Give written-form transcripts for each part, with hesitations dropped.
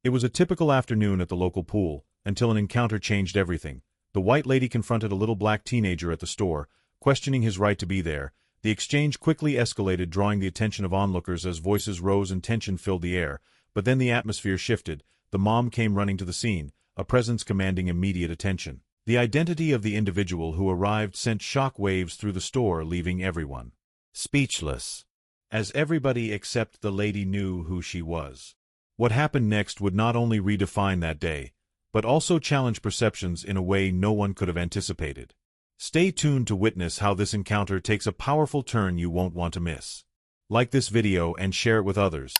It was a typical afternoon at the local pool, until an encounter changed everything. The white lady confronted a little black teenager at the store, questioning his right to be there. The exchange quickly escalated, drawing the attention of onlookers as voices rose and tension filled the air. But then the atmosphere shifted. The mom came running to the scene, a presence commanding immediate attention. The identity of the individual who arrived sent shock waves through the store, leaving everyone speechless, as everybody except the lady knew who she was. What happened next would not only redefine that day, but also challenge perceptions in a way no one could have anticipated. Stay tuned to witness how this encounter takes a powerful turn you won't want to miss. Like this video and share it with others.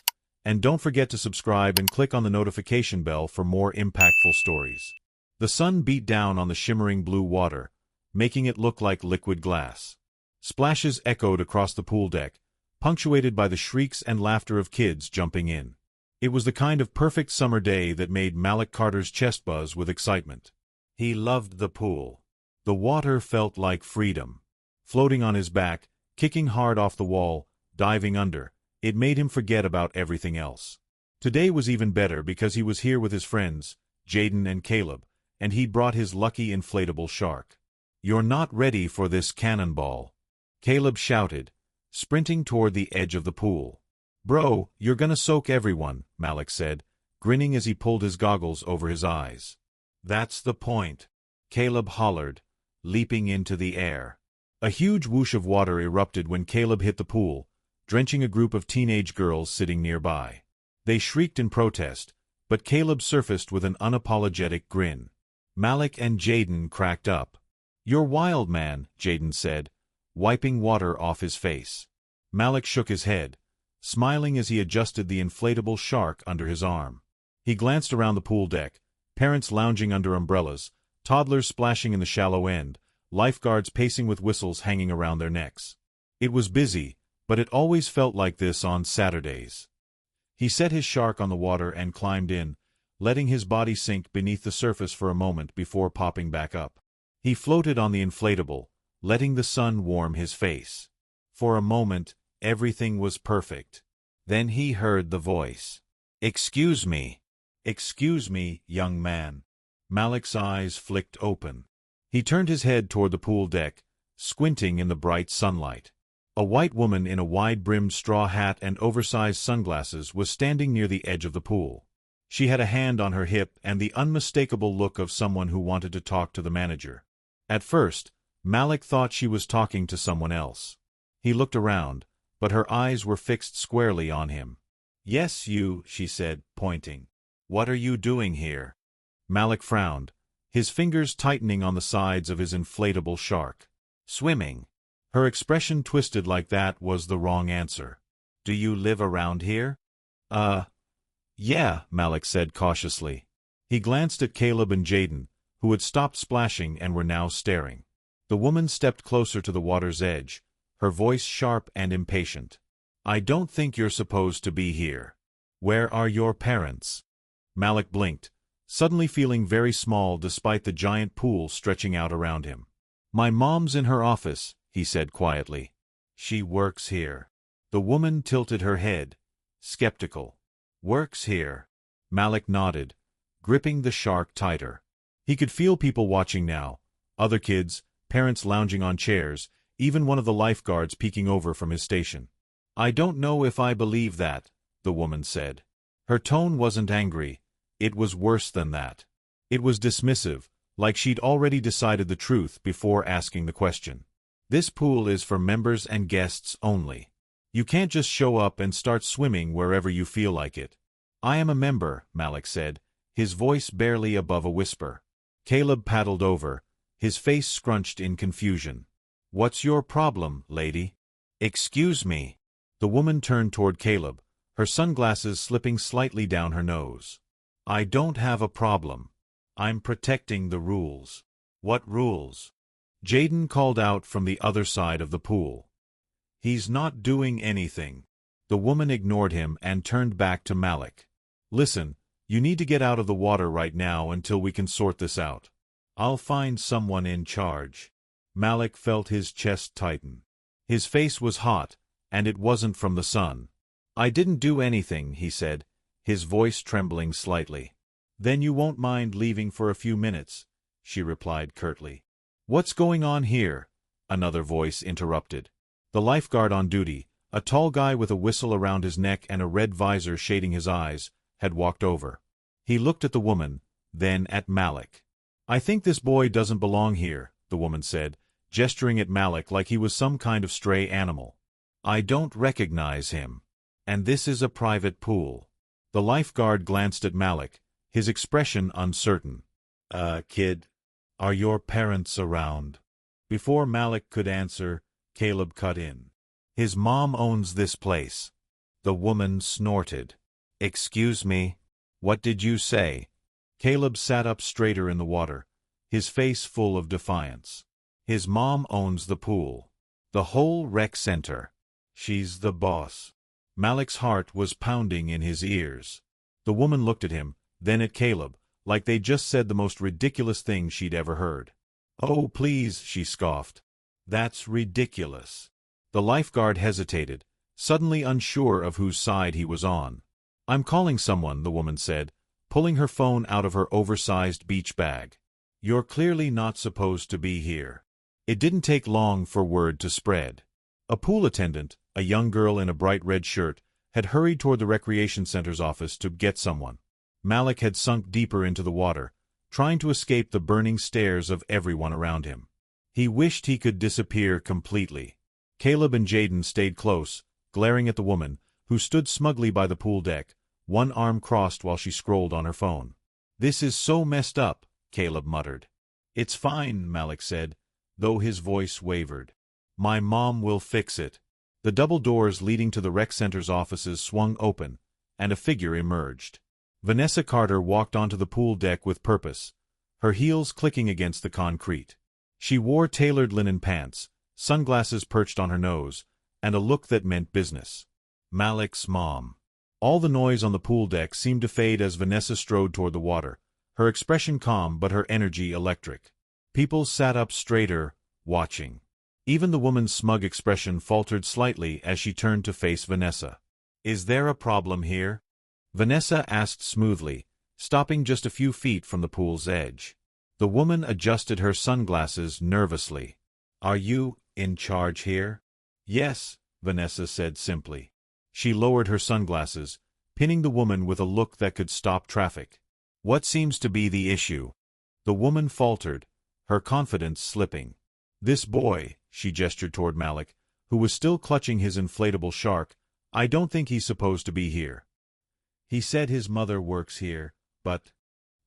And don't forget to subscribe and click on the notification bell for more impactful stories. The sun beat down on the shimmering blue water, making it look like liquid glass. Splashes echoed across the pool deck, punctuated by the shrieks and laughter of kids jumping in. It was the kind of perfect summer day that made Malik Carter's chest buzz with excitement. He loved the pool. The water felt like freedom. Floating on his back, kicking hard off the wall, diving under, it made him forget about everything else. Today was even better because he was here with his friends, Jaden and Caleb, and he brought his lucky inflatable shark. "You're not ready for this cannonball," Caleb shouted, sprinting toward the edge of the pool. "Bro, you're gonna soak everyone," Malik said, grinning as he pulled his goggles over his eyes. "That's the point," Caleb hollered, leaping into the air. A huge whoosh of water erupted when Caleb hit the pool, drenching a group of teenage girls sitting nearby. They shrieked in protest, but Caleb surfaced with an unapologetic grin. Malik and Jaden cracked up. "You're wild, man," Jaden said, wiping water off his face. Malik shook his head, smiling as he adjusted the inflatable shark under his arm. He glanced around the pool deck, parents lounging under umbrellas, toddlers splashing in the shallow end, lifeguards pacing with whistles hanging around their necks. It was busy, but it always felt like this on Saturdays. He set his shark on the water and climbed in, letting his body sink beneath the surface for a moment before popping back up. He floated on the inflatable, letting the sun warm his face. For a moment, everything was perfect. Then he heard the voice. "Excuse me." "Excuse me, young man." Malik's eyes flicked open. He turned his head toward the pool deck, squinting in the bright sunlight. A white woman in a wide-brimmed straw hat and oversized sunglasses was standing near the edge of the pool. She had a hand on her hip and the unmistakable look of someone who wanted to talk to the manager. At first, Malik thought she was talking to someone else. He looked around, but her eyes were fixed squarely on him. "Yes, you," she said, pointing. "What are you doing here?" Malik frowned, his fingers tightening on the sides of his inflatable shark. "Swimming." Her expression twisted like that was the wrong answer. "Do you live around here?" Yeah," Malik said cautiously. He glanced at Caleb and Jaden, who had stopped splashing and were now staring. The woman stepped closer to the water's edge, her voice sharp and impatient. "I don't think you're supposed to be here. Where are your parents?" Malik blinked, suddenly feeling very small despite the giant pool stretching out around him. "My mom's in her office," he said quietly. "She works here." The woman tilted her head, skeptical. "Works here?" Malik nodded, gripping the shark tighter. He could feel people watching now, other kids, parents lounging on chairs, even one of the lifeguards peeking over from his station. "I don't know if I believe that," the woman said. Her tone wasn't angry, it was worse than that. It was dismissive, like she'd already decided the truth before asking the question. "This pool is for members and guests only. You can't just show up and start swimming wherever you feel like it." "I am a member," Malik said, his voice barely above a whisper. Caleb paddled over, his face scrunched in confusion. "What's your problem, lady?" "Excuse me." The woman turned toward Caleb, her sunglasses slipping slightly down her nose. "I don't have a problem. I'm protecting the rules." "What rules?" Jaden called out from the other side of the pool. "He's not doing anything." The woman ignored him and turned back to Malik. "Listen, you need to get out of the water right now until we can sort this out. I'll find someone in charge." Malik felt his chest tighten. His face was hot, and it wasn't from the sun. "I didn't do anything," he said, his voice trembling slightly. Then you won't mind leaving for a few minutes, she replied curtly. What's going on here? Another voice interrupted. The lifeguard on duty, a tall guy with a whistle around his neck and a red visor shading his eyes, had walked over. He looked at the woman, then at Malik. I think this boy doesn't belong here, the woman said, gesturing at Malik like he was some kind of stray animal. I don't recognize him. And this is a private pool. The lifeguard glanced at Malik, his expression uncertain. Kid, are your parents around? Before Malik could answer, Caleb cut in. His mom owns this place. The woman snorted. Excuse me, what did you say? Caleb sat up straighter in the water, his face full of defiance. His mom owns the pool. The whole rec center. She's the boss. Malik's heart was pounding in his ears. The woman looked at him, then at Caleb, like they'd just said the most ridiculous thing she'd ever heard. Oh, please, she scoffed. That's ridiculous. The lifeguard hesitated, suddenly unsure of whose side he was on. I'm calling someone, the woman said, pulling her phone out of her oversized beach bag. You're clearly not supposed to be here. It didn't take long for word to spread. A pool attendant, a young girl in a bright red shirt, had hurried toward the recreation center's office to get someone. Malik had sunk deeper into the water, trying to escape the burning stares of everyone around him. He wished he could disappear completely. Caleb and Jaden stayed close, glaring at the woman, who stood smugly by the pool deck, one arm crossed while she scrolled on her phone. This is so messed up, Caleb muttered. It's fine, Malik said, though his voice wavered. My mom will fix it. The double doors leading to the rec center's offices swung open, and a figure emerged. Vanessa Carter walked onto the pool deck with purpose, her heels clicking against the concrete. She wore tailored linen pants, sunglasses perched on her nose, and a look that meant business. Malik's mom. All the noise on the pool deck seemed to fade as Vanessa strode toward the water, her expression calm but her energy electric. People sat up straighter, watching. Even the woman's smug expression faltered slightly as she turned to face Vanessa. Is there a problem here? Vanessa asked smoothly, stopping just a few feet from the pool's edge. The woman adjusted her sunglasses nervously. Are you in charge here? Yes, Vanessa said simply. She lowered her sunglasses, pinning the woman with a look that could stop traffic. What seems to be the issue? The woman faltered, her confidence slipping. This boy, she gestured toward Malik, who was still clutching his inflatable shark, I don't think he's supposed to be here. He said his mother works here, but...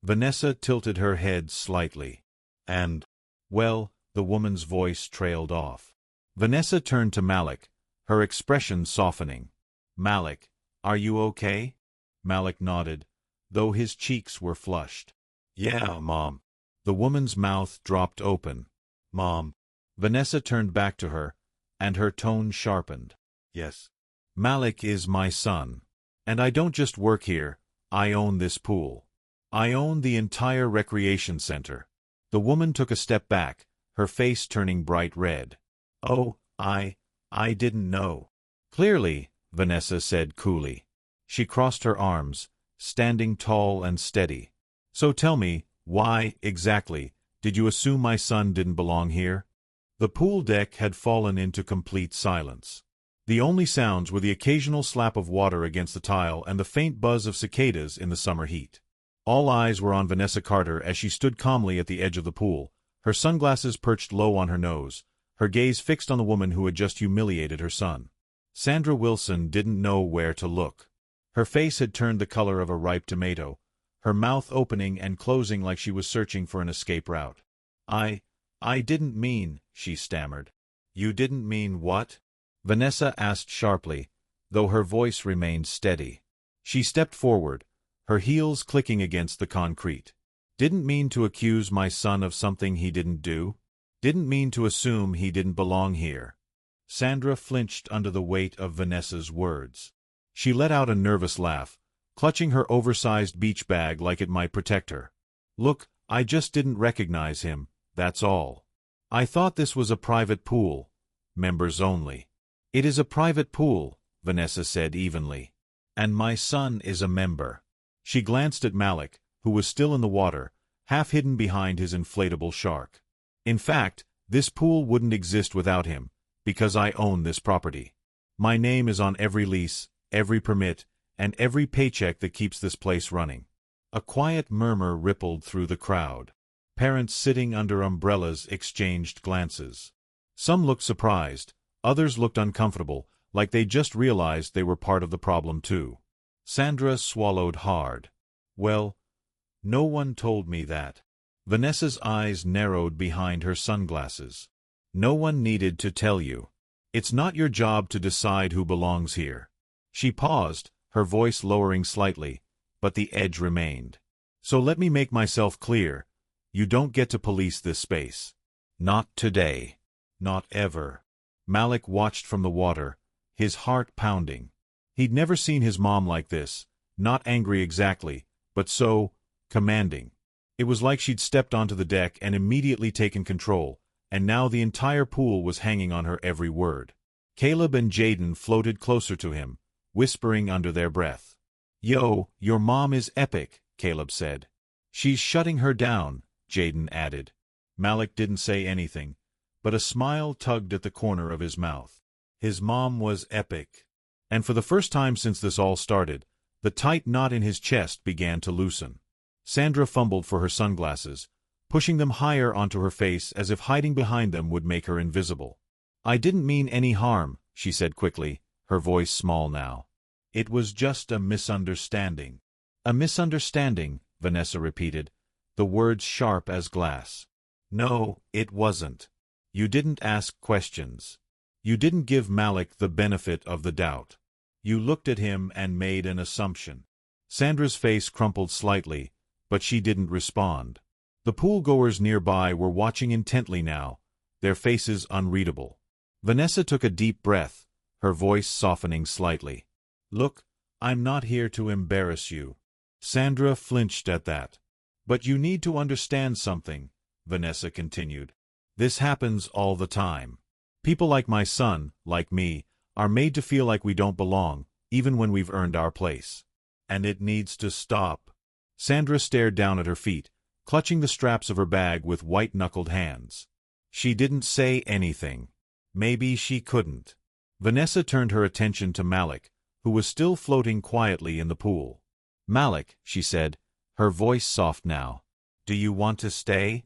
Vanessa tilted her head slightly. And, well, the woman's voice trailed off. Vanessa turned to Malik, her expression softening. Malik, are you okay? Malik nodded, though his cheeks were flushed. Yeah, Mom. The woman's mouth dropped open. Mom. Vanessa turned back to her, and her tone sharpened. Yes. Malik is my son. And I don't just work here, I own this pool. I own the entire recreation center. The woman took a step back, her face turning bright red. Oh, I didn't know. Clearly, Vanessa said coolly. She crossed her arms, standing tall and steady. So tell me, why, exactly, did you assume my son didn't belong here? The pool deck had fallen into complete silence. The only sounds were the occasional slap of water against the tile and the faint buzz of cicadas in the summer heat. All eyes were on Vanessa Carter as she stood calmly at the edge of the pool, her sunglasses perched low on her nose, her gaze fixed on the woman who had just humiliated her son. Sandra Wilson didn't know where to look. Her face had turned the color of a ripe tomato, her mouth opening and closing like she was searching for an escape route. I didn't mean, she stammered. You didn't mean what? Vanessa asked sharply, though her voice remained steady. She stepped forward, her heels clicking against the concrete. Didn't mean to accuse my son of something he didn't do. Didn't mean to assume he didn't belong here. Sandra flinched under the weight of Vanessa's words. She let out a nervous laugh, clutching her oversized beach bag like it might protect her. Look, I just didn't recognize him, that's all. I thought this was a private pool. Members only. It is a private pool, Vanessa said evenly. And my son is a member. She glanced at Malik, who was still in the water, half hidden behind his inflatable shark. In fact, this pool wouldn't exist without him, because I own this property. My name is on every lease, every permit, and every paycheck that keeps this place running. A quiet murmur rippled through the crowd. Parents sitting under umbrellas exchanged glances. Some looked surprised, others looked uncomfortable, like they just realized they were part of the problem too. Sandra swallowed hard. Well, no one told me that. Vanessa's eyes narrowed behind her sunglasses. No one needed to tell you. It's not your job to decide who belongs here. She paused, her voice lowering slightly, but the edge remained. So let me make myself clear. You don't get to police this space. Not today. Not ever. Malik watched from the water, his heart pounding. He'd never seen his mom like this, not angry exactly, but so commanding. It was like she'd stepped onto the deck and immediately taken control, and now the entire pool was hanging on her every word. Caleb and Jaden floated closer to him, whispering under their breath. Yo, your mom is epic, Caleb said. She's shutting her down, Jaden added. Malik didn't say anything, but a smile tugged at the corner of his mouth. His mom was epic. And for the first time since this all started, the tight knot in his chest began to loosen. Sandra fumbled for her sunglasses, pushing them higher onto her face as if hiding behind them would make her invisible. I didn't mean any harm, she said quickly, her voice small now. It was just a misunderstanding. A misunderstanding, Vanessa repeated, the words sharp as glass. No, it wasn't. You didn't ask questions. You didn't give Malik the benefit of the doubt. You looked at him and made an assumption. Sandra's face crumpled slightly, but she didn't respond. The pool-goers nearby were watching intently now, their faces unreadable. Vanessa took a deep breath, her voice softening slightly. Look, I'm not here to embarrass you. Sandra flinched at that. But you need to understand something, Vanessa continued. This happens all the time. People like my son, like me, are made to feel like we don't belong, even when we've earned our place. And it needs to stop. Sandra stared down at her feet, clutching the straps of her bag with white-knuckled hands. She didn't say anything. Maybe she couldn't. Vanessa turned her attention to Malik, who was still floating quietly in the pool. Malik, she said, her voice soft now. Do you want to stay?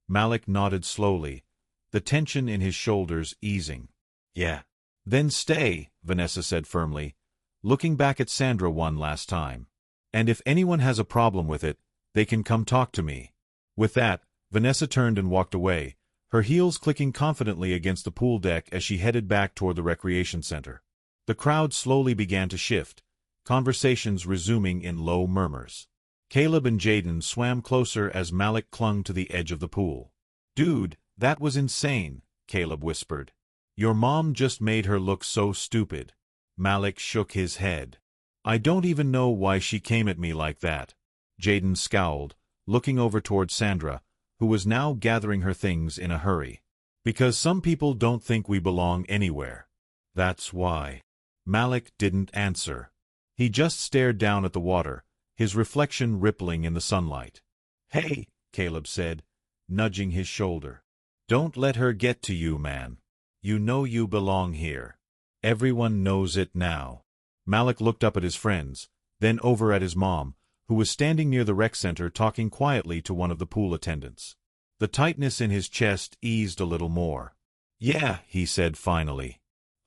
Malik nodded slowly, the tension in his shoulders easing. Yeah. Then stay, Vanessa said firmly, looking back at Sandra one last time. And if anyone has a problem with it, they can come talk to me. With that, Vanessa turned and walked away, her heels clicking confidently against the pool deck as she headed back toward the recreation center. The crowd slowly began to shift, conversations resuming in low murmurs. Caleb and Jaden swam closer as Malik clung to the edge of the pool. Dude, that was insane, Caleb whispered. Your mom just made her look so stupid. Malik shook his head. I don't even know why she came at me like that. Jaden scowled, looking over toward Sandra, who was now gathering her things in a hurry. Because some people don't think we belong anywhere. That's why. Malik didn't answer. He just stared down at the water, his reflection rippling in the sunlight. Hey, Caleb said, nudging his shoulder. Don't let her get to you, man. You know you belong here. Everyone knows it now. Malik looked up at his friends, then over at his mom, who was standing near the rec center talking quietly to one of the pool attendants. The tightness in his chest eased a little more. Yeah, he said finally.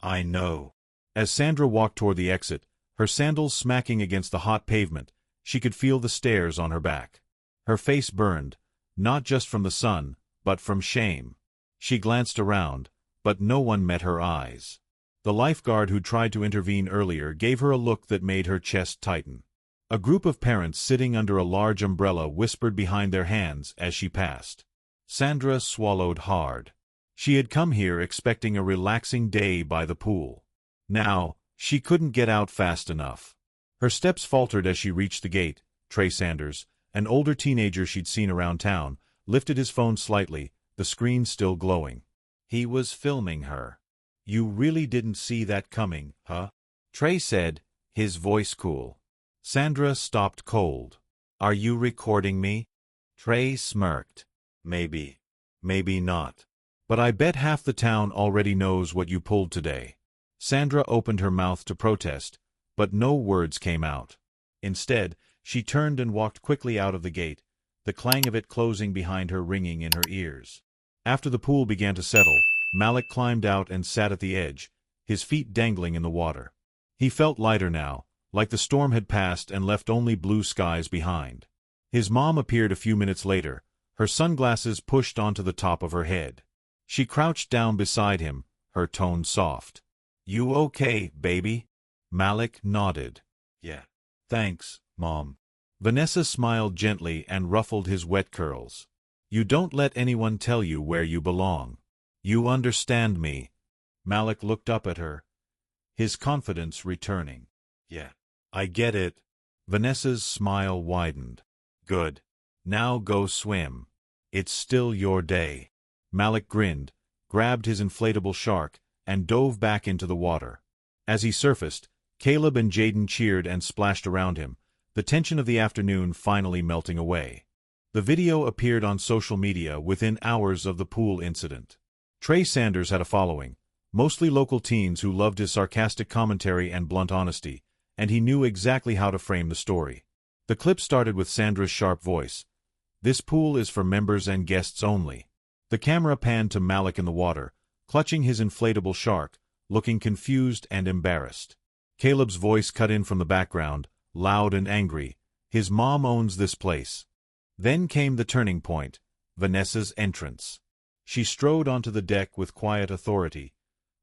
I know. As Sandra walked toward the exit, her sandals smacking against the hot pavement, she could feel the stares on her back. Her face burned, not just from the sun, but from shame. She glanced around, but no one met her eyes. The lifeguard who tried to intervene earlier gave her a look that made her chest tighten. A group of parents sitting under a large umbrella whispered behind their hands as she passed. Sandra swallowed hard. She had come here expecting a relaxing day by the pool. Now, she couldn't get out fast enough. Her steps faltered as she reached the gate. Trey Sanders, an older teenager she'd seen around town, lifted his phone slightly, the screen still glowing. He was filming her. You really didn't see that coming, huh? Trey said, his voice cool. Sandra stopped cold. Are you recording me? Trey smirked. Maybe. Maybe not. But I bet half the town already knows what you pulled today. Sandra opened her mouth to protest, but no words came out. Instead, she turned and walked quickly out of the gate, the clang of it closing behind her ringing in her ears. After the pool began to settle, Malik climbed out and sat at the edge, his feet dangling in the water. He felt lighter now, like the storm had passed and left only blue skies behind. His mom appeared a few minutes later, her sunglasses pushed onto the top of her head. She crouched down beside him, her tone soft. You okay, baby? Malik nodded. Yeah. Thanks, Mom. Vanessa smiled gently and ruffled his wet curls. You don't let anyone tell you where you belong. You understand me. Malik looked up at her, his confidence returning. Yeah. I get it. Vanessa's smile widened. Good. Now go swim. It's still your day. Malik grinned, grabbed his inflatable shark, and dove back into the water. As he surfaced, Caleb and Jaden cheered and splashed around him, the tension of the afternoon finally melting away. The video appeared on social media within hours of the pool incident. Trey Sanders had a following, mostly local teens who loved his sarcastic commentary and blunt honesty, and he knew exactly how to frame the story. The clip started with Sandra's sharp voice. This pool is for members and guests only. The camera panned to Malik in the water, clutching his inflatable shark, looking confused and embarrassed. Caleb's voice cut in from the background, loud and angry. His mom owns this place. Then came the turning point, Vanessa's entrance. She strode onto the deck with quiet authority,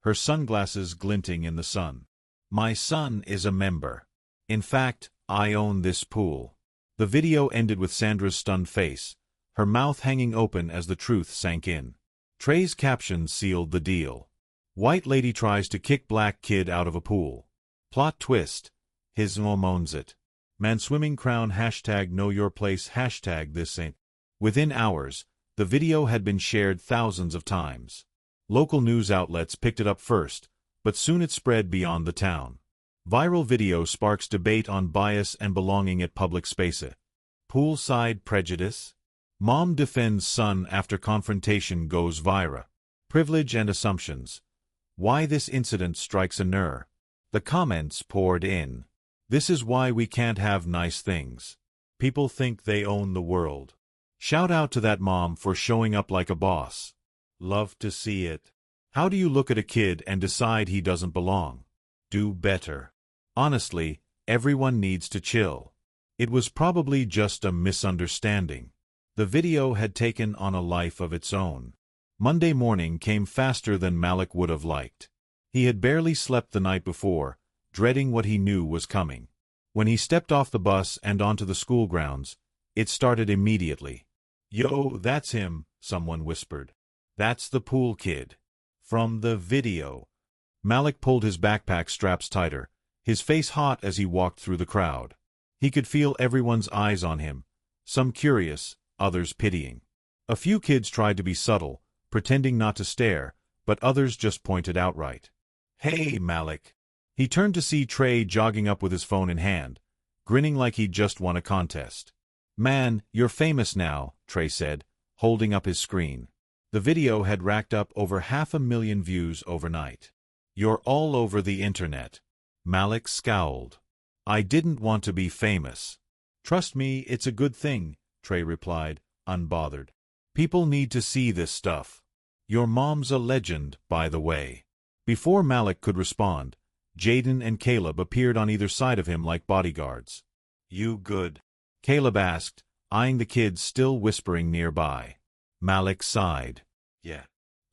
her sunglasses glinting in the sun. My son is a member. In fact, I own this pool. The video ended with Sandra's stunned face, her mouth hanging open as the truth sank in. Trey's caption sealed the deal. White lady tries to kick black kid out of a pool. Plot twist. His mom owns it. Man swimming crown # know your place # this ain't. Within hours, the video had been shared thousands of times. Local news outlets picked it up first, but soon it spread beyond the town. Viral video sparks debate on bias and belonging at public spaces. Poolside prejudice? Mom defends son after confrontation goes viral. Privilege and assumptions. Why this incident strikes a nerve. The comments poured in. This is why we can't have nice things. People think they own the world. Shout out to that mom for showing up like a boss. Love to see it. How do you look at a kid and decide he doesn't belong? Do better. Honestly, everyone needs to chill. It was probably just a misunderstanding. The video had taken on a life of its own. Monday morning came faster than Malik would have liked. He had barely slept the night before, dreading what he knew was coming. When he stepped off the bus and onto the school grounds, it started immediately. Yo, that's him, someone whispered. That's the pool kid. From the video. Malik pulled his backpack straps tighter, his face hot as he walked through the crowd. He could feel everyone's eyes on him, some curious, others pitying. A few kids tried to be subtle, pretending not to stare, but others just pointed outright. Hey, Malik. He turned to see Trey jogging up with his phone in hand, grinning like he'd just won a contest. Man, you're famous now, Trey said, holding up his screen. The video had racked up over 500,000 views overnight. You're all over the internet. Malik scowled. I didn't want to be famous. Trust me, it's a good thing, Trey replied, unbothered. People need to see this stuff. Your mom's a legend, by the way. Before Malik could respond, Jaden and Caleb appeared on either side of him like bodyguards. You good? Caleb asked, eyeing the kids still whispering nearby. Malik sighed. Yeah.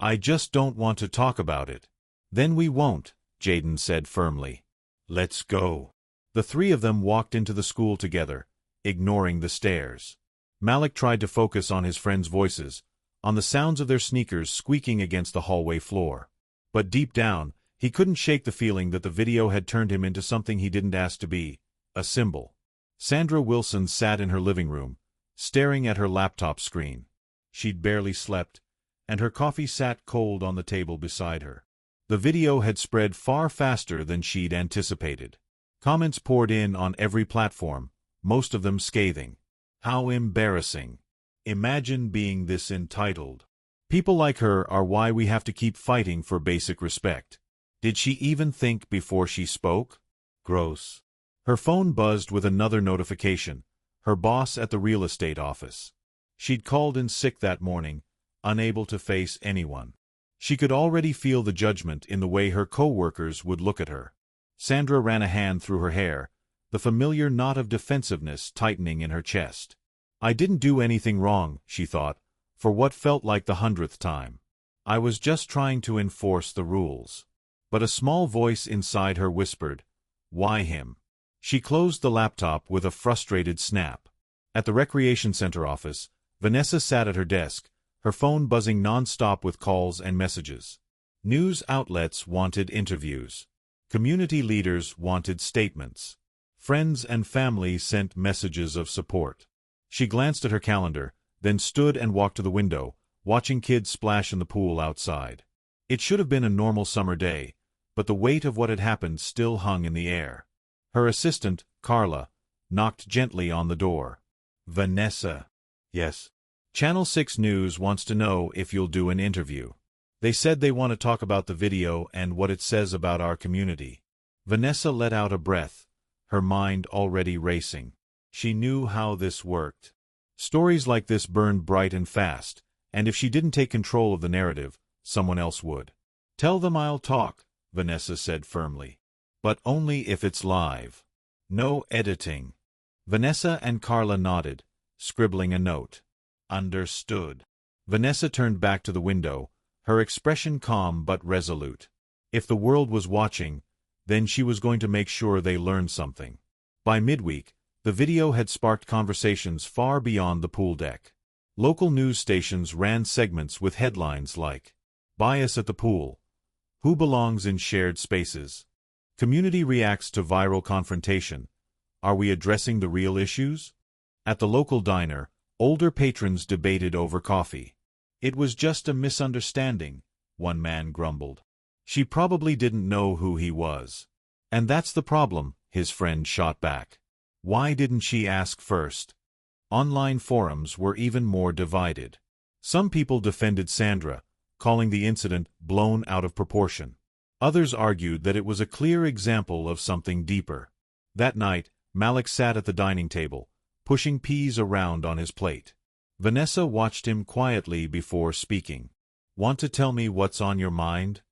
I just don't want to talk about it. Then we won't, Jaden said firmly. Let's go. The three of them walked into the school together, ignoring the stares. Malik tried to focus on his friends' voices, on the sounds of their sneakers squeaking against the hallway floor. But deep down, he couldn't shake the feeling that the video had turned him into something he didn't ask to be, a symbol. Sandra Wilson sat in her living room, staring at her laptop screen. She'd barely slept, and her coffee sat cold on the table beside her. The video had spread far faster than she'd anticipated. Comments poured in on every platform, most of them scathing. How embarrassing. Imagine being this entitled. People like her are why we have to keep fighting for basic respect. Did she even think before she spoke? Gross. Her phone buzzed with another notification, her boss at the real estate office. She'd called in sick that morning, unable to face anyone. She could already feel the judgment in the way her co-workers would look at her. Sandra ran a hand through her hair, the familiar knot of defensiveness tightening in her chest. I didn't do anything wrong, she thought, for what felt like the 100th time. I was just trying to enforce the rules. But a small voice inside her whispered, "Why him?" She closed the laptop with a frustrated snap. At the recreation center office, Vanessa sat at her desk, her phone buzzing non-stop with calls and messages. News outlets wanted interviews. Community leaders wanted statements. Friends and family sent messages of support. She glanced at her calendar, then stood and walked to the window, watching kids splash in the pool outside. It should have been a normal summer day, but the weight of what had happened still hung in the air. Her assistant, Carla, knocked gently on the door. "Vanessa." "Yes." "Channel 6 News wants to know if you'll do an interview. They said they want to talk about the video and what it says about our community." Vanessa let out a breath, her mind already racing. She knew how this worked. Stories like this burned bright and fast, and if she didn't take control of the narrative, someone else would. "Tell them I'll talk," Vanessa said firmly. "But only if it's live. No editing." Vanessa and Carla nodded, scribbling a note. "Understood." Vanessa turned back to the window, her expression calm but resolute. If the world was watching, then she was going to make sure they learned something. By midweek, the video had sparked conversations far beyond the pool deck. Local news stations ran segments with headlines like, "Bias at the pool. Who belongs in shared spaces? Community reacts to viral confrontation. Are we addressing the real issues?" At the local diner, older patrons debated over coffee. "It was just a misunderstanding," one man grumbled. "She probably didn't know who he was." "And that's the problem," his friend shot back. "Why didn't she ask first?" Online forums were even more divided. Some people defended Sandra, calling the incident blown out of proportion. Others argued that it was a clear example of something deeper. That night, Malik sat at the dining table, pushing peas around on his plate. Vanessa watched him quietly before speaking. "Want to tell me what's on your mind?"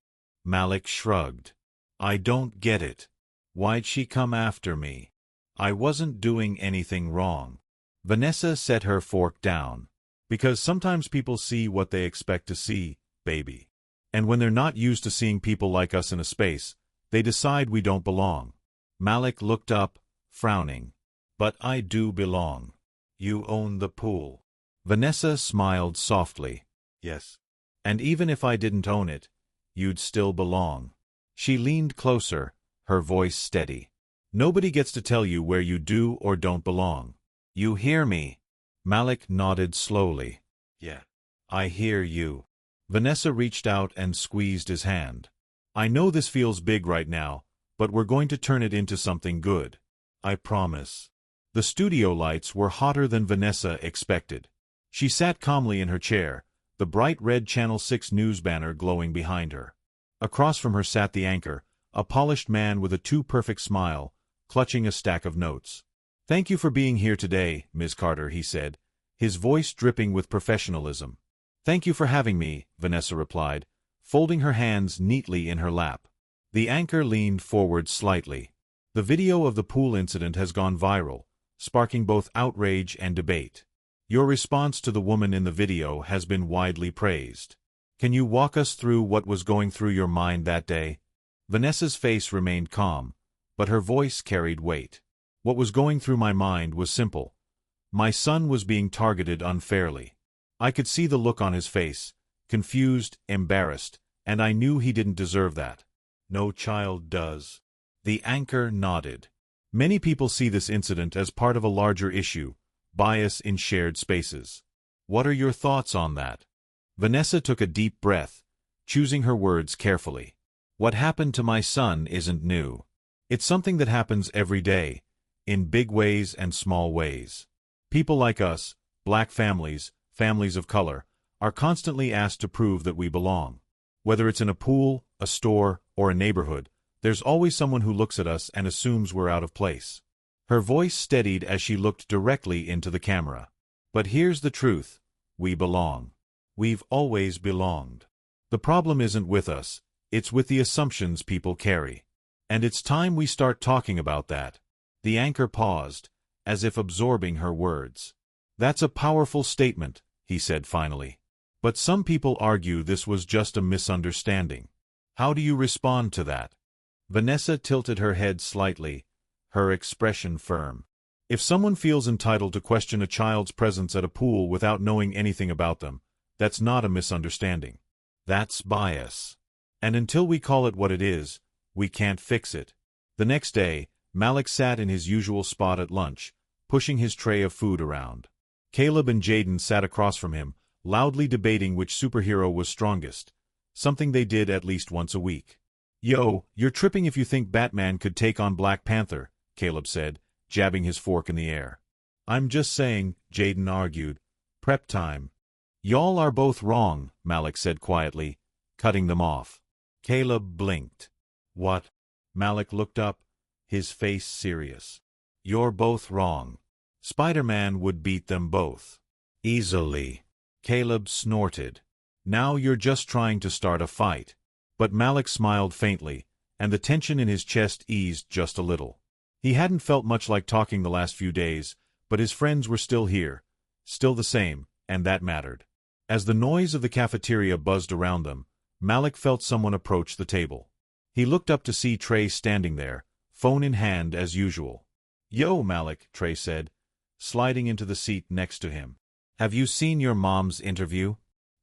Malik shrugged. "I don't get it. Why'd she come after me? I wasn't doing anything wrong." Vanessa set her fork down. "Because sometimes people see what they expect to see, baby. And when they're not used to seeing people like us in a space, they decide we don't belong." Malik looked up, frowning. "But I do belong. You own the pool." Vanessa smiled softly. "Yes. And even if I didn't own it, you'd still belong." She leaned closer, her voice steady. "Nobody gets to tell you where you do or don't belong. You hear me?" Malik nodded slowly. "Yeah, I hear you." Vanessa reached out and squeezed his hand. "I know this feels big right now, but we're going to turn it into something good. I promise." The studio lights were hotter than Vanessa expected. She sat calmly in her chair, the bright red Channel 6 news banner glowing behind her. Across from her sat the anchor, a polished man with a too-perfect smile, clutching a stack of notes. "Thank you for being here today, Ms. Carter," he said, his voice dripping with professionalism. "Thank you for having me," Vanessa replied, folding her hands neatly in her lap. The anchor leaned forward slightly. "The video of the pool incident has gone viral, sparking both outrage and debate. Your response to the woman in the video has been widely praised. Can you walk us through what was going through your mind that day?" Vanessa's face remained calm, but her voice carried weight. "What was going through my mind was simple. My son was being targeted unfairly. I could see the look on his face, confused, embarrassed, and I knew he didn't deserve that. No child does." The anchor nodded. "Many people see this incident as part of a larger issue, bias in shared spaces. What are your thoughts on that?" Vanessa took a deep breath, choosing her words carefully. "What happened to my son isn't new. It's something that happens every day, in big ways and small ways. People like us, black families, families of color, are constantly asked to prove that we belong. Whether it's in a pool, a store, or a neighborhood, there's always someone who looks at us and assumes we're out of place. Her voice steadied as she looked directly into the camera. But here's the truth. We belong. We've always belonged. The problem isn't with us, it's with the assumptions people carry. And it's time we start talking about that. The anchor paused, as if absorbing her words. That's a powerful statement, he said finally. But some people argue this was just a misunderstanding. How do you respond to that? Vanessa tilted her head slightly, her expression firm. If someone feels entitled to question a child's presence at a pool without knowing anything about them, that's not a misunderstanding. That's bias. And until we call it what it is, we can't fix it. The next day, Malik sat in his usual spot at lunch, pushing his tray of food around. Caleb and Jaden sat across from him, loudly debating which superhero was strongest, something they did at least once a week. "Yo, you're tripping if you think Batman could take on Black Panther," Caleb said, jabbing his fork in the air. "I'm just saying," Jaden argued. "Prep time." "Y'all are both wrong," Malik said quietly, cutting them off. Caleb blinked. "What?" Malik looked up, his face serious. "You're both wrong. Spider-Man would beat them both. Easily." Caleb snorted. "Now you're just trying to start a fight." But Malik smiled faintly, and the tension in his chest eased just a little. He hadn't felt much like talking the last few days, but his friends were still here, still the same, and that mattered. As the noise of the cafeteria buzzed around them, Malik felt someone approach the table. He looked up to see Trey standing there, phone in hand as usual. "Yo, Malik," Trey said, sliding into the seat next to him. "Have you seen your mom's interview?"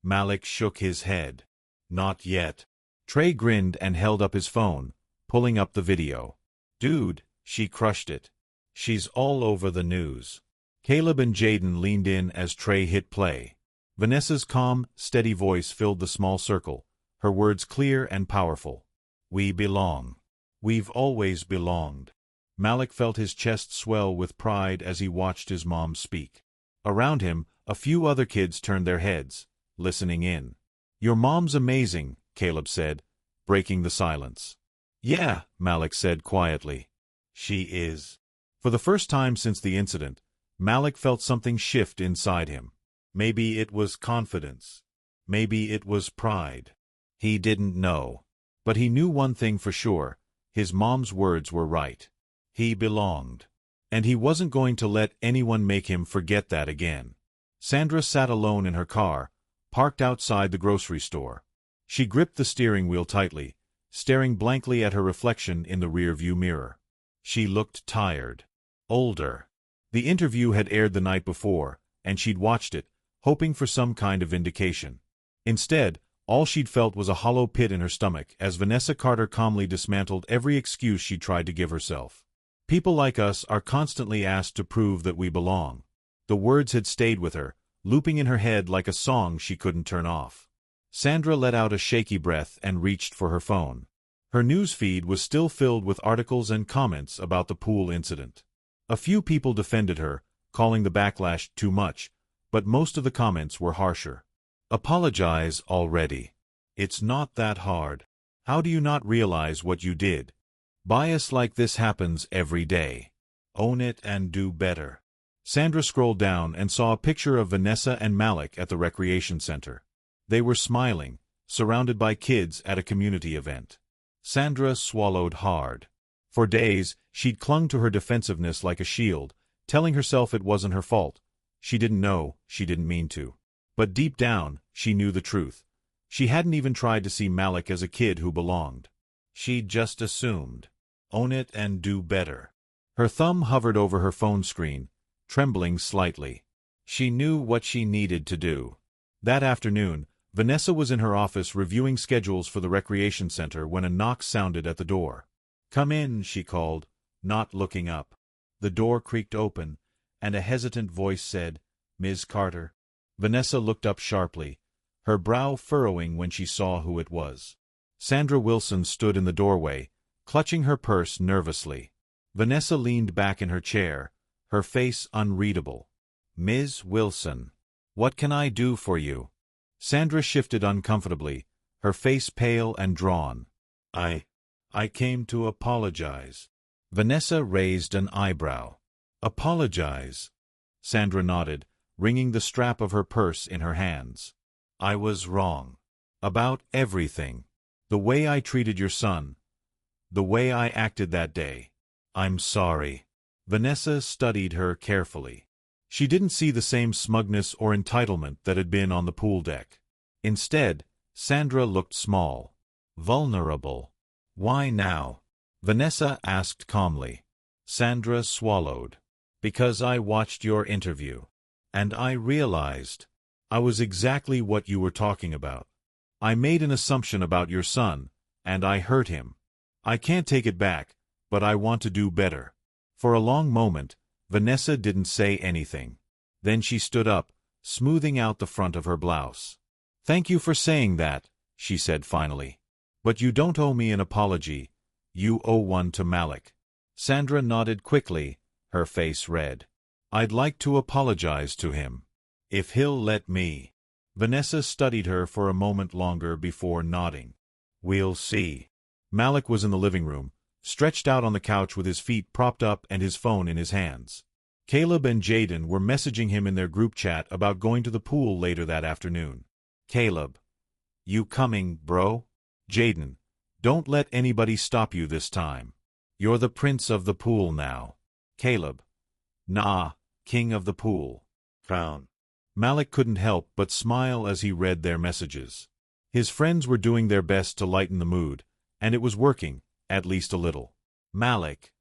Malik shook his head. "Not yet." Trey grinned and held up his phone, pulling up the video. "Dude, she crushed it. She's all over the news." Caleb and Jaden leaned in as Trey hit play. Vanessa's calm, steady voice filled the small circle, her words clear and powerful. "We belong. We've always belonged." Malik felt his chest swell with pride as he watched his mom speak. Around him, a few other kids turned their heads, listening in. "Your mom's amazing," Caleb said, breaking the silence. "Yeah," Malik said quietly. "She is." For the first time since the incident, Malik felt something shift inside him. Maybe it was confidence. Maybe it was pride. He didn't know. But he knew one thing for sure. His mom's words were right. He belonged. And he wasn't going to let anyone make him forget that again. Sandra sat alone in her car, parked outside the grocery store. She gripped the steering wheel tightly, staring blankly at her reflection in the rear-view mirror. She looked tired. Older. The interview had aired the night before, and she'd watched it, hoping for some kind of vindication. Instead, all she'd felt was a hollow pit in her stomach as Vanessa Carter calmly dismantled every excuse she tried to give herself. "People like us are constantly asked to prove that we belong." The words had stayed with her, looping in her head like a song she couldn't turn off. Sandra let out a shaky breath and reached for her phone. Her news feed was still filled with articles and comments about the pool incident. A few people defended her, calling the backlash too much, but most of the comments were harsher. "Apologize already. It's not that hard. How do you not realize what you did? Bias like this happens every day. Own it and do better." Sandra scrolled down and saw a picture of Vanessa and Malik at the recreation center. They were smiling, surrounded by kids at a community event. Sandra swallowed hard. For days, she'd clung to her defensiveness like a shield, telling herself it wasn't her fault. She didn't know, she didn't mean to. But deep down, she knew the truth. She hadn't even tried to see Malik as a kid who belonged. She'd just assumed. Own it and do better. Her thumb hovered over her phone screen, trembling slightly. She knew what she needed to do. That afternoon, Vanessa was in her office reviewing schedules for the recreation center when a knock sounded at the door. "Come in," she called, not looking up. The door creaked open, and a hesitant voice said, "Ms. Carter." Vanessa looked up sharply, her brow furrowing when she saw who it was. Sandra Wilson stood in the doorway, clutching her purse nervously. Vanessa leaned back in her chair, her face unreadable. "Ms. Wilson, what can I do for you?" Sandra shifted uncomfortably, her face pale and drawn. I came to apologize." Vanessa raised an eyebrow. "Apologize?" Sandra nodded, wringing the strap of her purse in her hands. "I was wrong. About everything. The way I treated your son. The way I acted that day. I'm sorry." Vanessa studied her carefully. She didn't see the same smugness or entitlement that had been on the pool deck. Instead, Sandra looked small, vulnerable. "Why now?" Vanessa asked calmly. Sandra swallowed. "Because I watched your interview. And I realized I was exactly what you were talking about. I made an assumption about your son, and I hurt him. I can't take it back, but I want to do better." For a long moment, Vanessa didn't say anything. Then she stood up, smoothing out the front of her blouse. "Thank you for saying that," she said finally. "But you don't owe me an apology. You owe one to Malik." Sandra nodded quickly, her face red. "I'd like to apologize to him. If he'll let me." Vanessa studied her for a moment longer before nodding. "We'll see." Malik was in the living room, stretched out on the couch with his feet propped up and his phone in his hands. Caleb and Jaden were messaging him in their group chat about going to the pool later that afternoon. "Caleb, you coming, bro?" "Jaden, don't let anybody stop you this time. You're the prince of the pool now." "Caleb, nah, king of the pool." Frown. Malik couldn't help but smile as he read their messages. His friends were doing their best to lighten the mood, and it was working, at least a little. "Malik."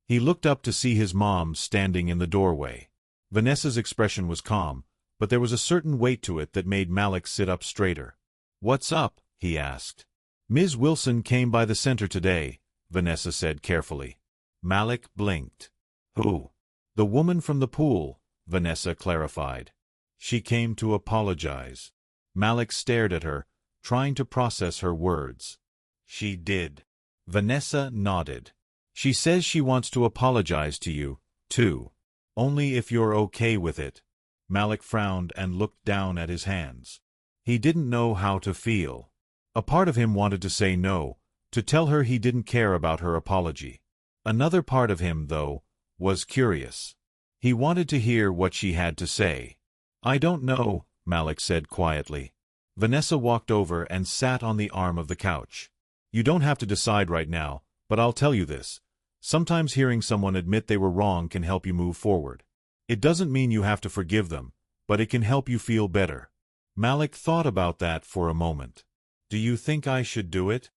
He looked up to see his mom standing in the doorway. Vanessa's expression was calm, but there was a certain weight to it that made Malik sit up straighter. "What's up?" he asked. "Ms. Wilson came by the center today," Vanessa said carefully. Malik blinked. "Who?" "The woman from the pool," Vanessa clarified. "She came to apologize." Malik stared at her, trying to process her words. "She did." Vanessa nodded. "She says she wants to apologize to you, too. Only if you're okay with it." Malik frowned and looked down at his hands. He didn't know how to feel. A part of him wanted to say no, to tell her he didn't care about her apology. Another part of him, though, was curious. He wanted to hear what she had to say. "I don't know," Malik said quietly. Vanessa walked over and sat on the arm of the couch. "You don't have to decide right now, but I'll tell you this. Sometimes hearing someone admit they were wrong can help you move forward. It doesn't mean you have to forgive them, but it can help you feel better." Malik thought about that for a moment. "Do you think I should do it?"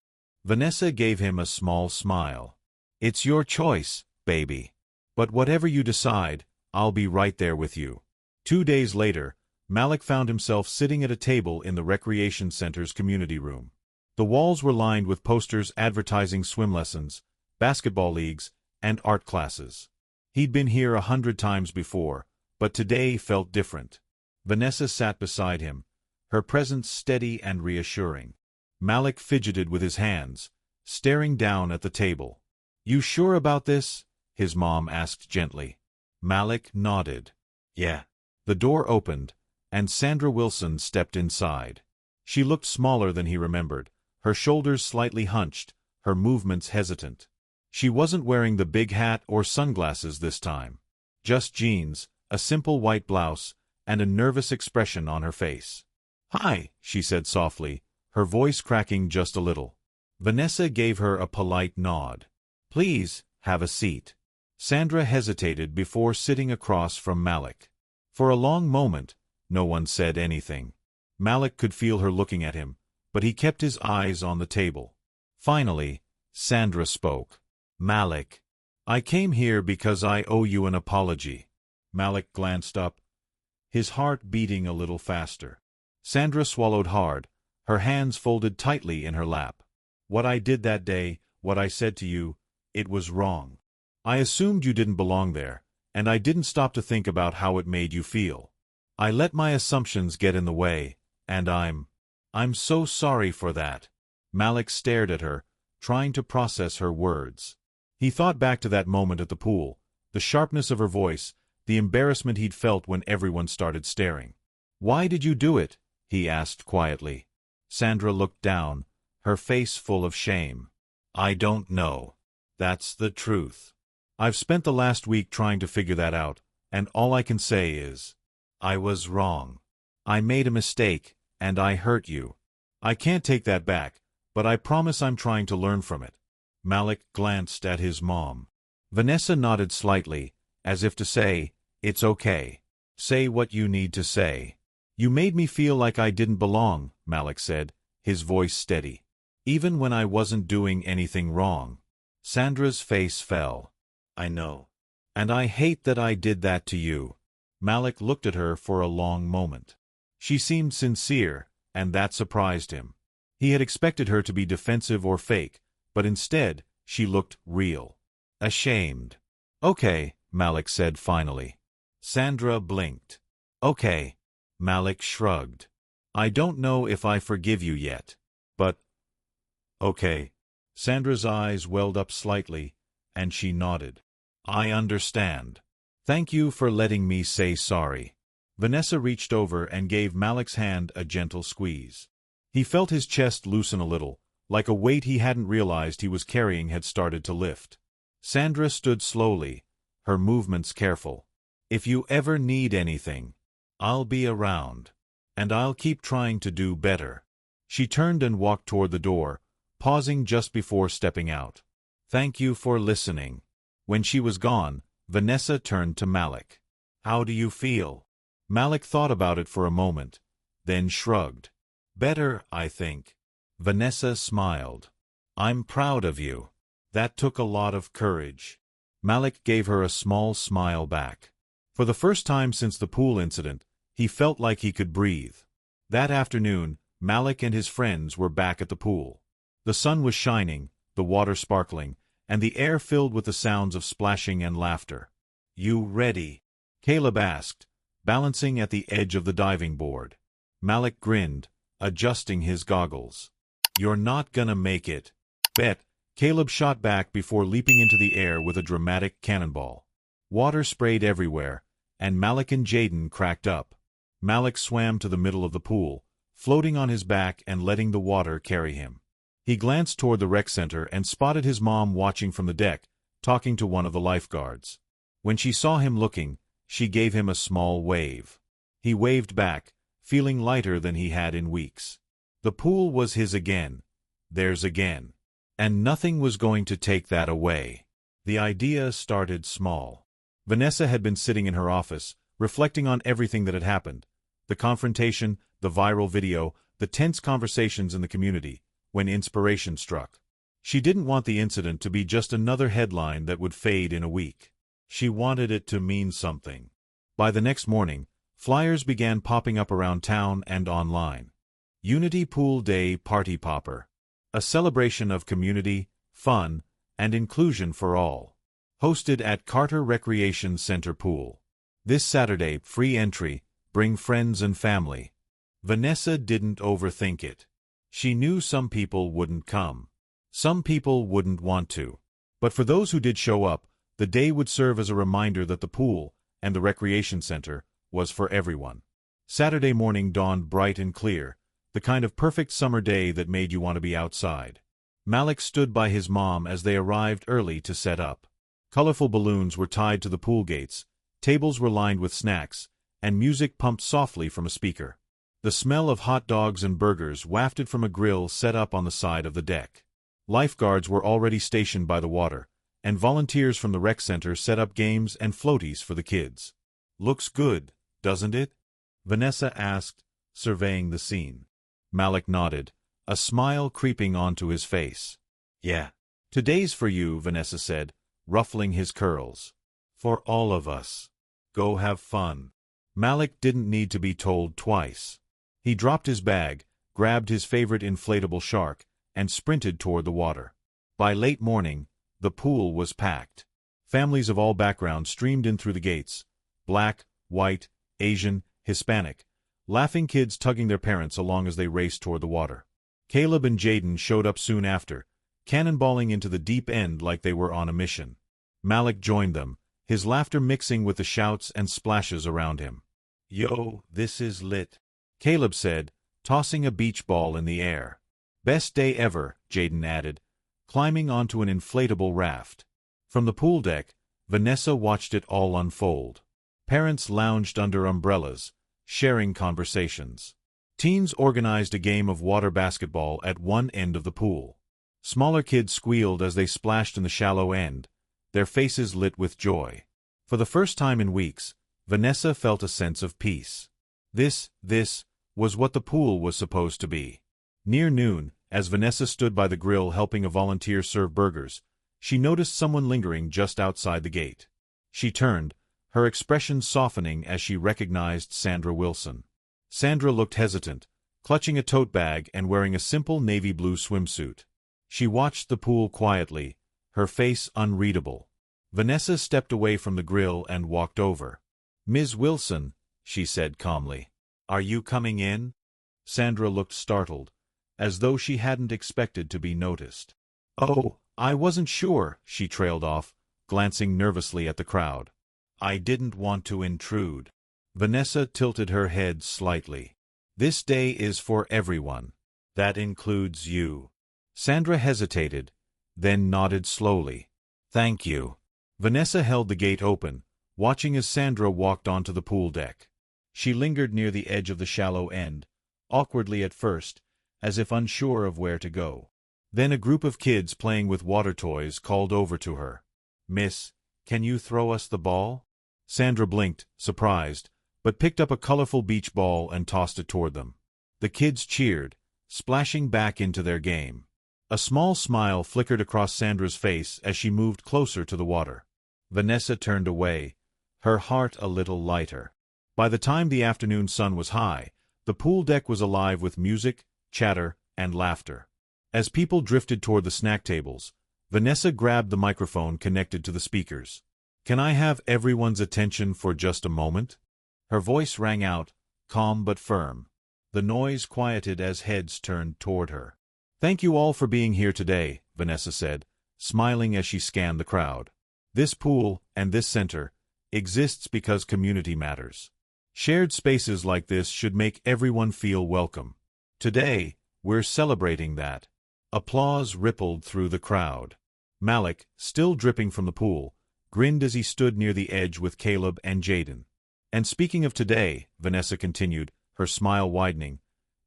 Vanessa gave him a small smile. "It's your choice, baby. But whatever you decide, I'll be right there with you." 2 days later, Malik found himself sitting at a table in the recreation center's community room. The walls were lined with posters advertising swim lessons, basketball leagues, and art classes. He'd been here 100 times before, but today felt different. Vanessa sat beside him, her presence steady and reassuring. Malik fidgeted with his hands, staring down at the table. "You sure about this?" his mom asked gently. Malik nodded. "Yeah." The door opened, and Sandra Wilson stepped inside. She looked smaller than he remembered, her shoulders slightly hunched, her movements hesitant. She wasn't wearing the big hat or sunglasses this time. Just jeans, a simple white blouse, and a nervous expression on her face. "Hi," she said softly, her voice cracking just a little. Vanessa gave her a polite nod. "Please, have a seat." Sandra hesitated before sitting across from Malik. For a long moment, no one said anything. Malik could feel her looking at him, but he kept his eyes on the table. Finally, Sandra spoke. "Malik, I came here because I owe you an apology." Malik glanced up, his heart beating a little faster. Sandra swallowed hard, her hands folded tightly in her lap. "What I did that day, what I said to you, it was wrong. I assumed you didn't belong there, and I didn't stop to think about how it made you feel. I let my assumptions get in the way, and I'm so sorry for that." Malik stared at her, trying to process her words. He thought back to that moment at the pool, the sharpness of her voice, the embarrassment he'd felt when everyone started staring. "Why did you do it?" he asked quietly. Sandra looked down, her face full of shame. "I don't know. That's the truth. I've spent the last week trying to figure that out, and all I can say is, I was wrong. I made a mistake, and I hurt you. I can't take that back, but I promise I'm trying to learn from it." Malik glanced at his mom. Vanessa nodded slightly, as if to say, "It's okay. Say what you need to say." "You made me feel like I didn't belong," Malik said, his voice steady. "Even when I wasn't doing anything wrong." Sandra's face fell. "I know. And I hate that I did that to you." Malik looked at her for a long moment. She seemed sincere, and that surprised him. He had expected her to be defensive or fake, but instead, she looked real. Ashamed. "Okay," Malik said finally. Sandra blinked. "Okay." Malik shrugged. "I don't know if I forgive you yet. But okay." Sandra's eyes welled up slightly, and she nodded. "I understand. Thank you for letting me say sorry." Vanessa reached over and gave Malik's hand a gentle squeeze. He felt his chest loosen a little, like a weight he hadn't realized he was carrying had started to lift. Sandra stood slowly, her movements careful. "If you ever need anything, I'll be around. And I'll keep trying to do better." She turned and walked toward the door, pausing just before stepping out. "Thank you for listening." When she was gone, Vanessa turned to Malik. "How do you feel?" Malik thought about it for a moment, then shrugged. "Better, I think." Vanessa smiled. "I'm proud of you. That took a lot of courage." Malik gave her a small smile back. For the first time since the pool incident, he felt like he could breathe. That afternoon, Malik and his friends were back at the pool. The sun was shining, the water sparkling, and the air filled with the sounds of splashing and laughter. "You ready?" Caleb asked, balancing at the edge of the diving board. Malik grinned, adjusting his goggles. "You're not gonna make it." "Bet," Caleb shot back before leaping into the air with a dramatic cannonball. Water sprayed everywhere, and Malik and Jaden cracked up. Malik swam to the middle of the pool, floating on his back and letting the water carry him. He glanced toward the rec center and spotted his mom watching from the deck, talking to one of the lifeguards. When she saw him looking, she gave him a small wave. He waved back, feeling lighter than he had in weeks. The pool was his again, theirs again. And nothing was going to take that away. The idea started small. Vanessa had been sitting in her office, reflecting on everything that had happened. The confrontation, the viral video, the tense conversations in the community, when inspiration struck. She didn't want the incident to be just another headline that would fade in a week. She wanted it to mean something. By the next morning, flyers began popping up around town and online. Unity Pool Day Party Popper. A celebration of community, fun, and inclusion for all. Hosted at Carter Recreation Center Pool. This Saturday, free entry, bring friends and family. Vanessa didn't overthink it. She knew some people wouldn't come. Some people wouldn't want to. But for those who did show up, the day would serve as a reminder that the pool, and the recreation center, was for everyone. Saturday morning dawned bright and clear, the kind of perfect summer day that made you want to be outside. Malik stood by his mom as they arrived early to set up. Colorful balloons were tied to the pool gates, tables were lined with snacks, and music pumped softly from a speaker. The smell of hot dogs and burgers wafted from a grill set up on the side of the deck. Lifeguards were already stationed by the water, and volunteers from the rec center set up games and floaties for the kids. "Looks good, doesn't it?" Vanessa asked, surveying the scene. Malik nodded, a smile creeping onto his face. "Yeah. Today's for you," Vanessa said, ruffling his curls. "For all of us. Go have fun." Malik didn't need to be told twice. He dropped his bag, grabbed his favorite inflatable shark, and sprinted toward the water. By late morning, the pool was packed. Families of all backgrounds streamed in through the gates. Black, white, Asian, Hispanic. Laughing kids tugging their parents along as they raced toward the water. Caleb and Jaden showed up soon after, cannonballing into the deep end like they were on a mission. Malik joined them, his laughter mixing with the shouts and splashes around him. "Yo, this is lit," Caleb said, tossing a beach ball in the air. "Best day ever," Jaden added, climbing onto an inflatable raft. From the pool deck, Vanessa watched it all unfold. Parents lounged under umbrellas, sharing conversations. Teens organized a game of water basketball at one end of the pool. Smaller kids squealed as they splashed in the shallow end, their faces lit with joy. For the first time in weeks, Vanessa felt a sense of peace. This was what the pool was supposed to be. Near noon, as Vanessa stood by the grill helping a volunteer serve burgers, she noticed someone lingering just outside the gate. She turned, her expression softening as she recognized Sandra Wilson. Sandra looked hesitant, clutching a tote bag and wearing a simple navy blue swimsuit. She watched the pool quietly, her face unreadable. Vanessa stepped away from the grill and walked over. "Ms. Wilson," she said calmly. "Are you coming in?" Sandra looked startled, as though she hadn't expected to be noticed. "Oh, I wasn't sure," she trailed off, glancing nervously at the crowd. "I didn't want to intrude." Vanessa tilted her head slightly. "This day is for everyone. That includes you." Sandra hesitated, then nodded slowly. "Thank you." Vanessa held the gate open, watching as Sandra walked onto the pool deck. She lingered near the edge of the shallow end, awkwardly at first, as if unsure of where to go. Then a group of kids playing with water toys called over to her. "Miss, can you throw us the ball?" Sandra blinked, surprised, but picked up a colorful beach ball and tossed it toward them. The kids cheered, splashing back into their game. A small smile flickered across Sandra's face as she moved closer to the water. Vanessa turned away, her heart a little lighter. By the time the afternoon sun was high, the pool deck was alive with music, chatter, and laughter. As people drifted toward the snack tables, Vanessa grabbed the microphone connected to the speakers. "Can I have everyone's attention for just a moment?" Her voice rang out, calm but firm. The noise quieted as heads turned toward her. "Thank you all for being here today," Vanessa said, smiling as she scanned the crowd. "This pool, and this center, exists because community matters. Shared spaces like this should make everyone feel welcome. Today, we're celebrating that." Applause rippled through the crowd. Malik, still dripping from the pool, grinned as he stood near the edge with Caleb and Jaden. "And speaking of today," Vanessa continued, her smile widening,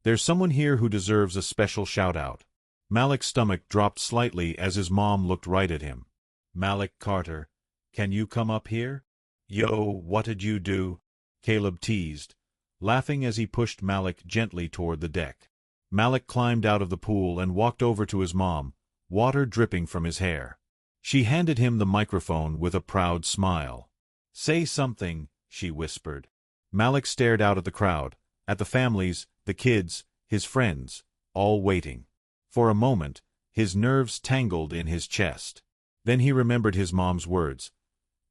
"there's someone here who deserves a special shout-out." Malik's stomach dropped slightly as his mom looked right at him. "Malik Carter, can you come up here?" "Yo, what'd you do?" Caleb teased, laughing as he pushed Malik gently toward the deck. Malik climbed out of the pool and walked over to his mom, water dripping from his hair. She handed him the microphone with a proud smile. "Say something," she whispered. Malik stared out at the crowd, at the families, the kids, his friends, all waiting. For a moment, his nerves tangled in his chest. Then he remembered his mom's words.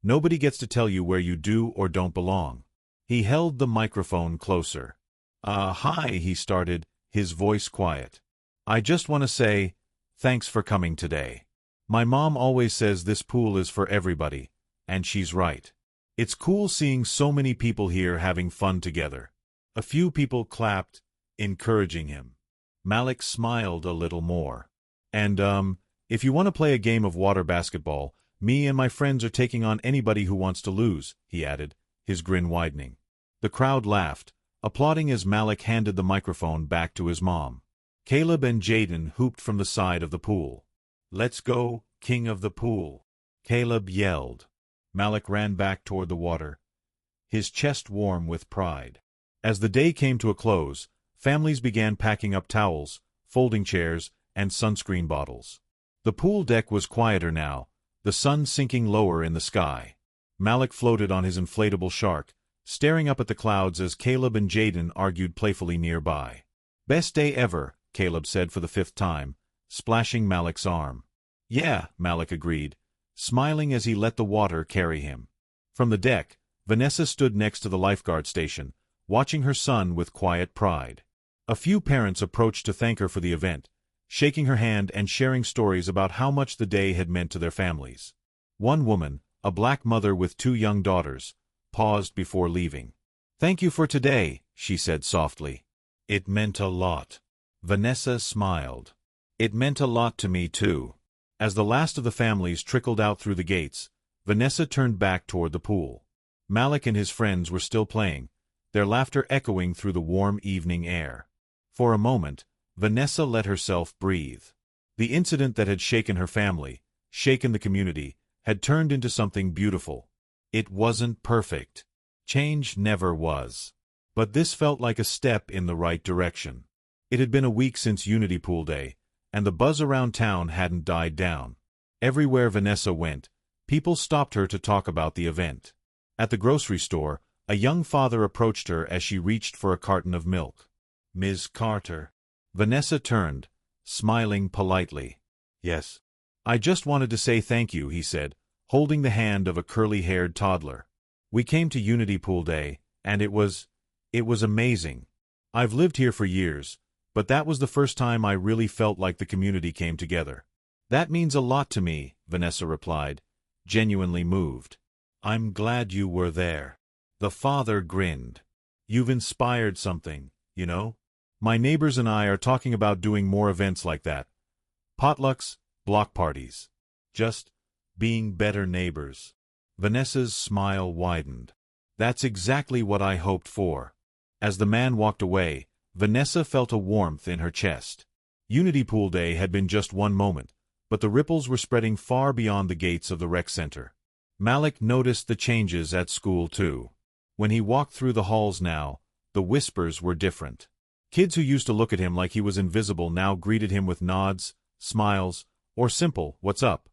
"Nobody gets to tell you where you do or don't belong." He held the microphone closer. Hi," he started, his voice quiet. "I just want to say, thanks for coming today. My mom always says this pool is for everybody, and she's right. It's cool seeing so many people here having fun together." A few people clapped, encouraging him. Malik smiled a little more. "And, if you want to play a game of water basketball, me and my friends are taking on anybody who wants to lose," he added, his grin widening. The crowd laughed, applauding as Malik handed the microphone back to his mom. Caleb and Jaden hooped from the side of the pool. "Let's go, king of the pool," Caleb yelled. Malik ran back toward the water, his chest warm with pride. As the day came to a close, families began packing up towels, folding chairs, and sunscreen bottles. The pool deck was quieter now, the sun sinking lower in the sky. Malik floated on his inflatable shark, staring up at the clouds as Caleb and Jaden argued playfully nearby. "Best day ever," Caleb said for the 5th time, splashing Malik's arm. "Yeah," Malik agreed, smiling as he let the water carry him. From the deck, Vanessa stood next to the lifeguard station, watching her son with quiet pride. A few parents approached to thank her for the event, shaking her hand and sharing stories about how much the day had meant to their families. One woman, a black mother with 2 young daughters, paused before leaving. "Thank you for today," she said softly. "It meant a lot." Vanessa smiled. "It meant a lot to me too." As the last of the families trickled out through the gates, Vanessa turned back toward the pool. Malik and his friends were still playing, their laughter echoing through the warm evening air. For a moment, Vanessa let herself breathe. The incident that had shaken her family, shaken the community, had turned into something beautiful. It wasn't perfect. Change never was. But this felt like a step in the right direction. It had been a week since Unity Pool Day, and the buzz around town hadn't died down. Everywhere Vanessa went, people stopped her to talk about the event. At the grocery store, a young father approached her as she reached for a carton of milk. "Ms. Carter." Vanessa turned, smiling politely. "Yes." "I just wanted to say thank you," he said, holding the hand of a curly-haired toddler. "We came to Unity Pool Day, and it was amazing. I've lived here for years, but that was the first time I really felt like the community came together." "That means a lot to me," Vanessa replied, genuinely moved. "I'm glad you were there." The father grinned. "You've inspired something, you know? My neighbors and I are talking about doing more events like that. Potlucks, block parties. Just being better neighbors." Vanessa's smile widened. "That's exactly what I hoped for." As the man walked away, Vanessa felt a warmth in her chest. Unity Pool Day had been just one moment, but the ripples were spreading far beyond the gates of the rec center. Malik noticed the changes at school too. When he walked through the halls now, the whispers were different. Kids who used to look at him like he was invisible now greeted him with nods, smiles, or simple, "What's up?"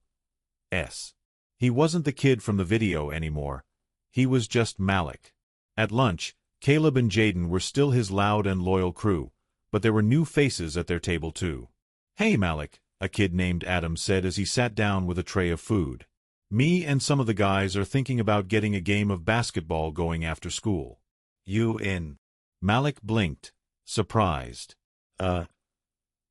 He wasn't the kid from the video anymore. He was just Malik. At lunch, Caleb and Jaden were still his loud and loyal crew, but there were new faces at their table too. "Hey Malik," a kid named Adam said as he sat down with a tray of food. "Me and some of the guys are thinking about getting a game of basketball going after school. You in?" Malik blinked, surprised.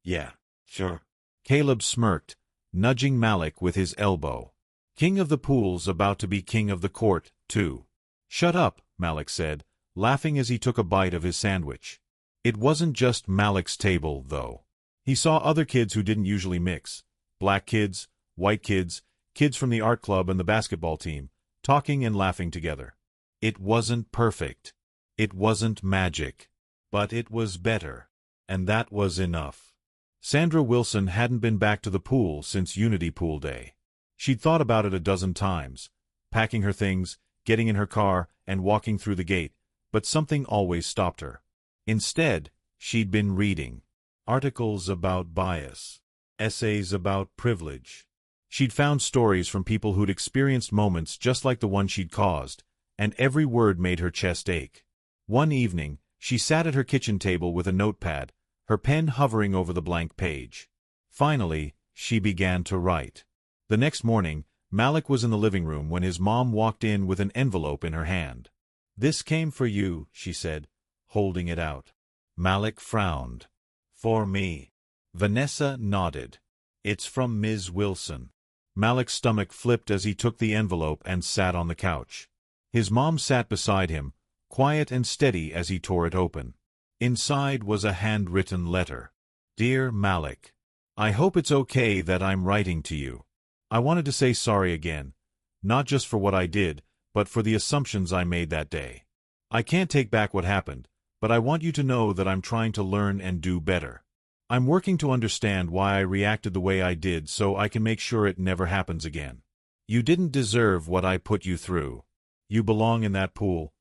Yeah, sure." Caleb smirked, nudging Malik with his elbow. "King of the pool's about to be king of the court, too." "Shut up," Malik said, laughing as he took a bite of his sandwich. It wasn't just Malik's table, though. He saw other kids who didn't usually mix. Black kids, white kids, kids from the art club and the basketball team, talking and laughing together. It wasn't perfect. It wasn't magic. But it was better. And that was enough. Sandra Wilson hadn't been back to the pool since Unity Pool Day. She'd thought about it a dozen times, packing her things, getting in her car, and walking through the gate, but something always stopped her. Instead, she'd been reading articles about bias, essays about privilege. She'd found stories from people who'd experienced moments just like the one she'd caused, and every word made her chest ache. One evening, she sat at her kitchen table with a notepad, her pen hovering over the blank page. Finally, she began to write. The next morning, Malik was in the living room when his mom walked in with an envelope in her hand. "This came for you," she said, holding it out. Malik frowned. "For me?" Vanessa nodded. "It's from Ms. Wilson." Malik's stomach flipped as he took the envelope and sat on the couch. His mom sat beside him, quiet and steady as he tore it open. Inside was a handwritten letter. "Dear Malik, I hope it's okay that I'm writing to you. I wanted to say sorry again, not just for what I did, but for the assumptions I made that day. I can't take back what happened, but I want you to know that I'm trying to learn and do better. I'm working to understand why I reacted the way I did so I can make sure it never happens again. You didn't deserve what I put you through. You belong in that pool,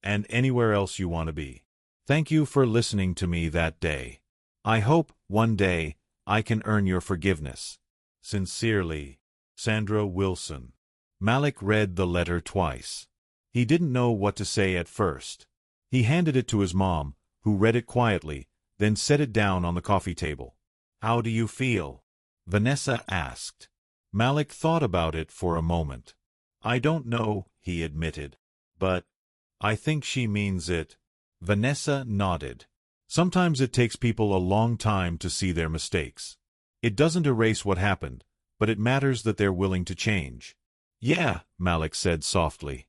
and anywhere else you want to be. Thank you for listening to me that day. I hope, one day, I can earn your forgiveness. Sincerely, Sandra Wilson." Malik read the letter twice. He didn't know what to say at first. He handed it to his mom, who read it quietly, then set it down on the coffee table. "How do you feel?" Vanessa asked. Malik thought about it for a moment. "I don't know," he admitted. "But I think she means it." Vanessa nodded. Sometimes it takes people a long time to see their mistakes. It doesn't erase what happened, but it matters that they're willing to change. Yeah, Malik said softly.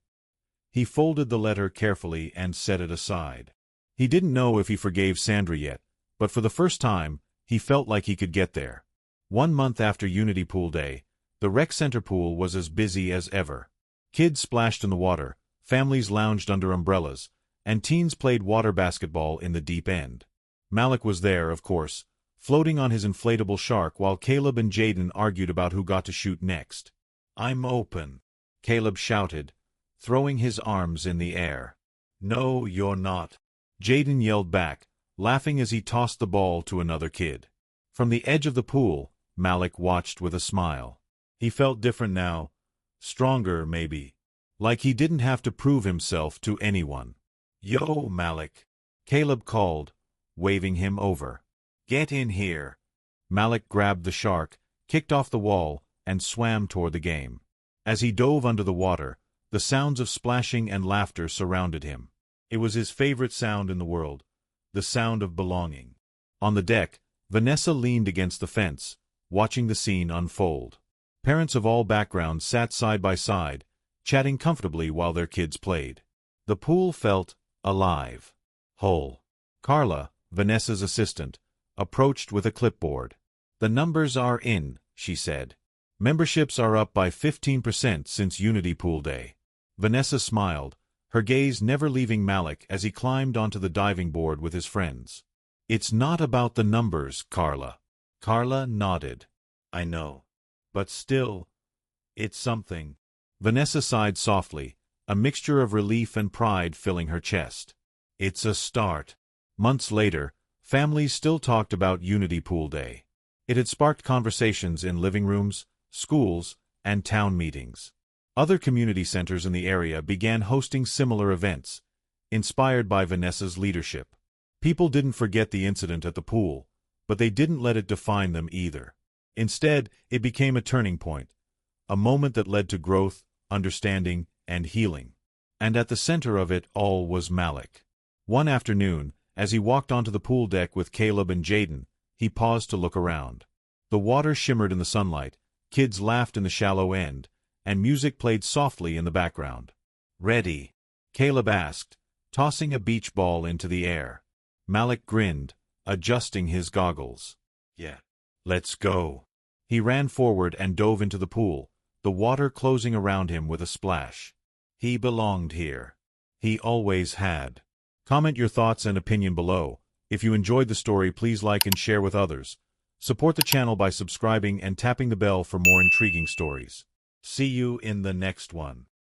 He folded the letter carefully and set it aside. He didn't know if he forgave Sandra yet, but for the first time, he felt like he could get there. 1 month after Unity Pool Day, the rec center pool was as busy as ever. Kids splashed in the water, families lounged under umbrellas, and teens played water basketball in the deep end. Malik was there, of course, floating on his inflatable shark while Caleb and Jaden argued about who got to shoot next. "I'm open," Caleb shouted, throwing his arms in the air. "No, you're not," Jaden yelled back, laughing as he tossed the ball to another kid. From the edge of the pool, Malik watched with a smile. He felt different now, stronger maybe, like he didn't have to prove himself to anyone. "Yo, Malik," Caleb called, waving him over. "Get in here." Malik grabbed the shark, kicked off the wall, and swam toward the game. As he dove under the water, the sounds of splashing and laughter surrounded him. It was his favorite sound in the world, the sound of belonging. On the deck, Vanessa leaned against the fence, watching the scene unfold. Parents of all backgrounds sat side by side, chatting comfortably while their kids played. The pool felt alive, whole. Carla, Vanessa's assistant, approached with a clipboard. "The numbers are in," she said. "Memberships are up by 15% since Unity Pool Day." Vanessa smiled, her gaze never leaving Malik as he climbed onto the diving board with his friends. "It's not about the numbers, Carla." Carla nodded. "I know. But still, it's something." Vanessa sighed softly, a mixture of relief and pride filling her chest. "It's a start." Months later, families still talked about Unity Pool Day. It had sparked conversations in living rooms, schools, and town meetings. Other community centers in the area began hosting similar events, inspired by Vanessa's leadership. People didn't forget the incident at the pool, but they didn't let it define them either. Instead, it became a turning point, a moment that led to growth, understanding, and healing. And at the center of it all was Malik. One afternoon, as he walked onto the pool deck with Caleb and Jaden, he paused to look around. The water shimmered in the sunlight, kids laughed in the shallow end, and music played softly in the background. "Ready?" Caleb asked, tossing a beach ball into the air. Malik grinned, adjusting his goggles. "Yeah. Let's go." He ran forward and dove into the pool, the water closing around him with a splash. He belonged here. He always had. Comment your thoughts and opinion below. If you enjoyed the story, please like and share with others. Support the channel by subscribing and tapping the bell for more intriguing stories. See you in the next one.